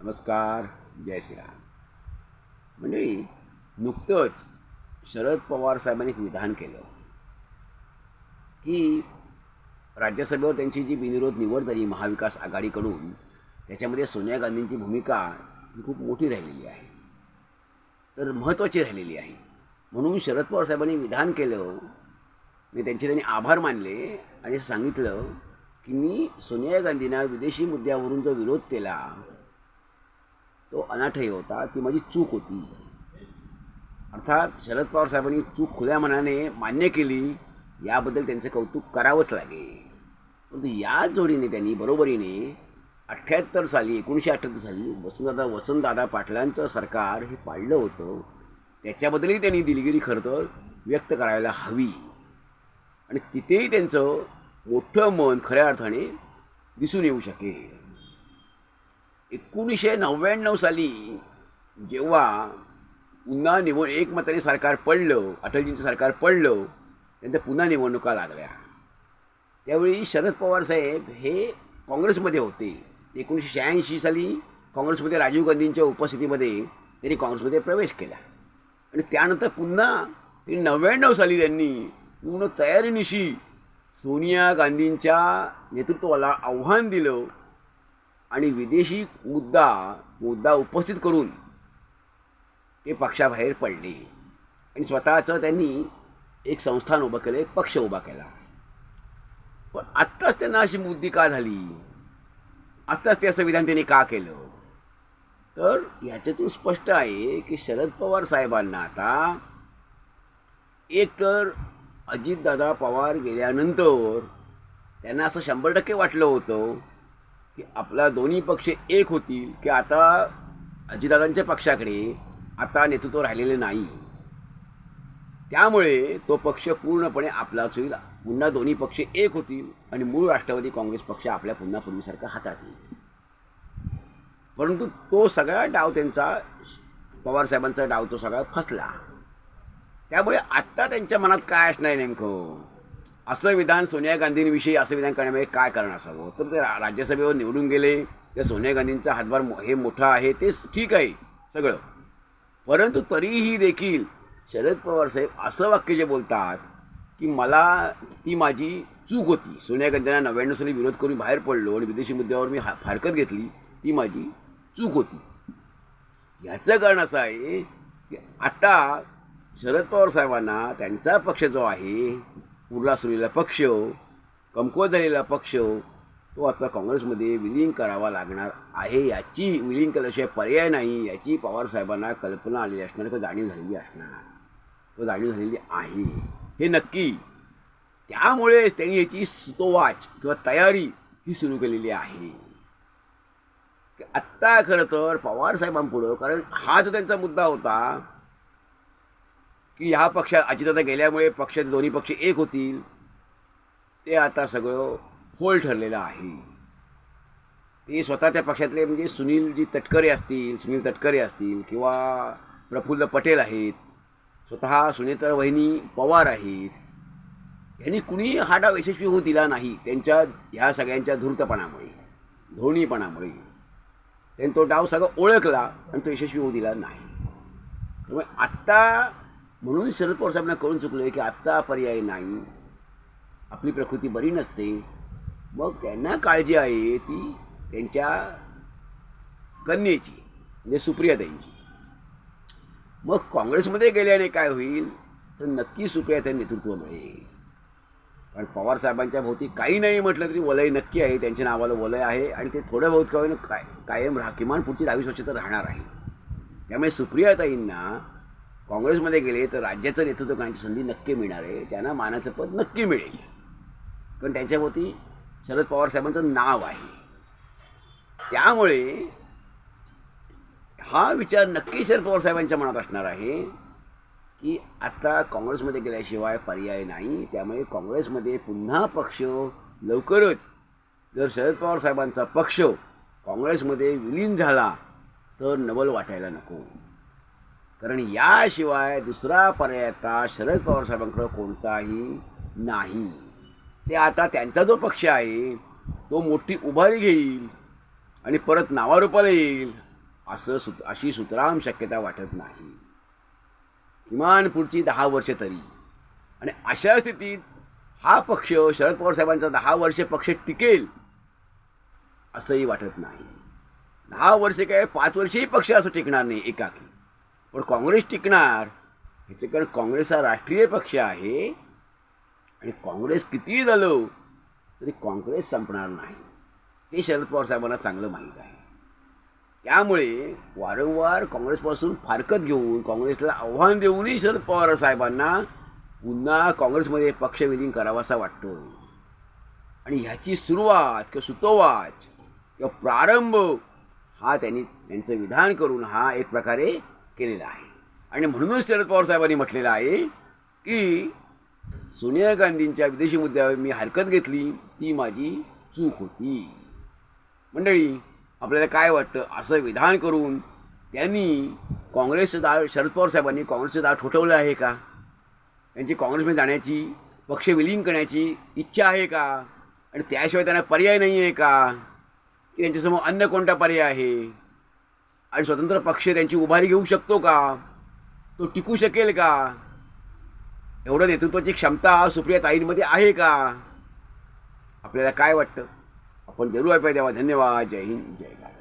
नमस्कार. जय श्रीराम. मंडळी, नुकतंच शरद पवार साहेबांनी एक विधान केलं की राज्यसभेवर त्यांची जी बिनविरोध निवड झाली महाविकास आघाडीकडून, त्याच्यामध्ये सोनिया गांधींची भूमिका ही खूप मोठी राहिलेली आहे, तर महत्त्वाची राहिलेली आहे. म्हणून शरद पवार साहेबांनी विधान केलं. मी त्यांनी आभार मानले आणि सांगितलं की मी सोनिया गांधींना विदेशी मुद्द्यावरून जो विरोध केला तो अनाठही होता, ती माझी चूक होती. अर्थात शरद पवार साहेबांनी चूक खुल्या मनाने मान्य केली, याबद्दल त्यांचं कौतुक करावंच लागेल. परंतु या जोडीने त्यांनी बरोबरीने 1978 साली वसंतदादा पाटलांचं सरकार हे पाडलं होतं, त्याच्याबद्दलही त्यांनी दिलगिरी खरं तर व्यक्त करायला हवी. आणि तिथेही त्यांचं मोठं मन खऱ्या अर्थाने दिसून येऊ शकेल. 1999 साली जेव्हा पुन्हा एकमताने सरकार पडलं, अटलजींचं सरकार पडलं, त्यांच्या पुन्हा निवडणुका लागल्या. त्यावेळी शरद पवार साहेब हे काँग्रेसमध्ये होते. 1986 साली काँग्रेसमध्ये राजीव गांधींच्या उपस्थितीमध्ये त्यांनी काँग्रेसमध्ये प्रवेश केला आणि त्यानंतर पुन्हा 99 साली त्यांनी पूर्ण तयारीनिशी सोनिया गांधींच्या नेतृत्वाला आव्हान दिलं आणि विदेशी मुद्दा उपस्थित करून ते पक्षाबाहेर पडले आणि स्वतःचं त्यांनी एक संस्थान उभं केलं, एक पक्ष उभा केला. पण आत्ताच त्यांना अशी मुद्दी का झाली? आत्ताच ते असं विधान त्यांनी का केलं? तर याच्यातून स्पष्ट आहे की शरद पवार साहेबांना आता एकतर अजितदादा पवार गेल्यानंतर त्यांना असं 100% वाटलं होतं की आपला दोन्ही पक्ष एक होतील, की आता अजितदादांच्या पक्षाकडे आता नेतृत्व राहिलेले नाही, त्यामुळे तो पक्ष पूर्णपणे आपलाच होईल. पुन्हा दोन्ही पक्ष एक होतील आणि मूळ राष्ट्रवादी काँग्रेस पक्ष आपल्या पुन्हा पूर्वीसारखा हातात येईल. परंतु तो सगळा डाव त्यांचा, पवारसाहेबांचा डाव तो सगळा फसला. त्यामुळे आत्ता त्यांच्या मनात काय असणार नेमकं? असं विधान सोनिया गांधींविषयी असं विधान करण्यामध्ये काय कारण असावं? तर ते राज्यसभेवर निवडून गेले, त्या सोनिया गांधींचा हातभार हे मोठा आहे, ते ठीक आहे सगळं. परंतु तरीही देखील शरद पवार साहेब असं वाक्य जे बोलतात की ती माझी चूक होती, सोनिया गांधींना 99 साली विरोध करून बाहेर पडलो आणि विदेशी मुद्द्यावर मी फारकत घेतली, ती माझी चूक होती. याचं कारण असं आहे की आता शरद पवार साहेबांना त्यांचा पक्ष जो आहे, उरला सुरलेला पक्ष, कमकुवत झालेला पक्ष, तो आता काँग्रेसमध्ये विलीन करावा लागणार आहे. याची विलीन केल्याशिवाय पर्याय नाही, याची पवारसाहेबांना कल्पना आलेली असणार, किंवा जाणीव झालेली असणार, किंवा जाणीव झालेली आहे हे नक्की. त्यामुळेच त्यांनी याची सुतोवाच किंवा तयारी ही सुरू केलेली आहे. आत्ता खरं तर पवारसाहेबांपुढं, कारण हा जो त्यांचा मुद्दा होता की ह्या पक्षात अजितदादा गेल्यामुळे पक्षात दोन्ही पक्ष एक होतील, ते आता सगळं फोल ठरलेलं आहे. ते स्वतः त्या पक्षातले म्हणजे सुनील तटकरे असतील किंवा प्रफुल्ल पटेल आहेत, स्वतः सुनेत्रा वहिनी पवार आहेत, ह्यांनी कुणी हा डाव यशस्वी होऊ दिला नाही. त्यांच्या ह्या सगळ्यांच्या धूर्तपणामुळे, धोरणीपणामुळे त्यांनी तो डाव सगळं ओळखला आणि तो यशस्वी होऊ दिला नाही. त्यामुळे आत्ता म्हणून शरद पवार साहेबांना कळून चुकलं की आत्ता पर्याय नाही, आपली प्रकृती बरी नसते. मग त्यांना काळजी आहे ती त्यांच्या कन्येची, म्हणजे सुप्रियाताईंची. मग काँग्रेसमध्ये गेल्याने काय होईल? तर नक्की सुप्रियाताई नेतृत्व मिळेल. कारण पवारसाहेबांच्या भोवती काही नाही म्हटलं तरी वलय नक्की आहे, त्यांच्या नावाला वलय आहे आणि ते थोडं बहुत कायम किमान पुढची 20 वर्ष तर राहणार आहे. त्यामुळे सुप्रियाताईंना काँग्रेसमध्ये गेले तर राज्याचं नेतृत्व करण्याची संधी नक्की मिळणार आहे. त्यांना मानाचं पद नक्की मिळेल, कारण त्यांच्याभोवती शरद पवार साहेबांचं नाव आहे. त्यामुळे हा विचार नक्की शरद पवार साहेबांच्या मनात असणार आहे की आता काँग्रेसमध्ये गेल्याशिवाय पर्याय नाही. त्यामुळे काँग्रेसमध्ये पुन्हा पक्ष लवकरच, जर शरद पवार साहेबांचा पक्ष काँग्रेसमध्ये विलीन झाला तर नवल वाटायला नको, कारण याशिवाय दुसरा पर्याय आता शरद पवार साहेबांकडे कोणताही नाही. ते आता त्यांचा जो पक्ष आहे तो मोठी उभारी घेईल आणि परत नावारूपाला येईल अशी सुतराम शक्यता वाटत नाही, किमान पुढची 10 वर्षे तरी. आणि अशा स्थितीत हा पक्ष, शरद पवार साहेबांचा 10 वर्षे पक्ष टिकेल असंही वाटत नाही. 10 वर्षे काय 5 वर्षेही पक्ष असं टिकणार नाही एकाकी. पण काँग्रेस टिकणार ह्याचं कारण काँग्रेस हा राष्ट्रीय पक्ष आहे आणि काँग्रेस कितीही झालं तरी काँग्रेस संपणार नाही हे शरद पवार साहेबांना चांगलं माहीत आहे. त्यामुळे वारंवार काँग्रेसपासून फारकत घेऊन, काँग्रेसला आव्हान देऊनही शरद पवार साहेबांना पुन्हा काँग्रेसमध्ये पक्ष विलीन करावासा वाटतोय. आणि ह्याची सुरुवात किंवा सुतोवाच किंवा प्रारंभ हा त्यांचं विधान करून हा एक प्रकारे केलेला आहे. आणि म्हणूनच शरद पवार साहेबांनी म्हटलेलं आहे की सोनिया गांधींच्या विदेशी मुद्द्यावर मी हरकत घेतली, ती माझी चूक होती. मंडळी, आपल्याला काय वाटतं? असं विधान करून त्यांनी काँग्रेसचं दार, शरद पवार साहेबांनी काँग्रेसचं दार ठोठवलं आहे का? त्यांची काँग्रेसमध्ये जाण्याची, पक्ष विलीन करण्याची इच्छा आहे का? आणि त्याशिवाय त्यांना पर्याय नाही आहे का? की त्यांच्यासमोर अन्य कोणता पर्याय आहे? आणि स्वतंत्र पक्ष त्यांची उभारी घेऊ शकतो का? तो टिकू शकेल का? एवढं नेतृत्वाची क्षमता सुप्रिया ताईंमध्ये आहे का? आपल्याला काय वाटतं? आपण जरूर ऐकूया. धन्यवाद. जय हिंद, जय भारत.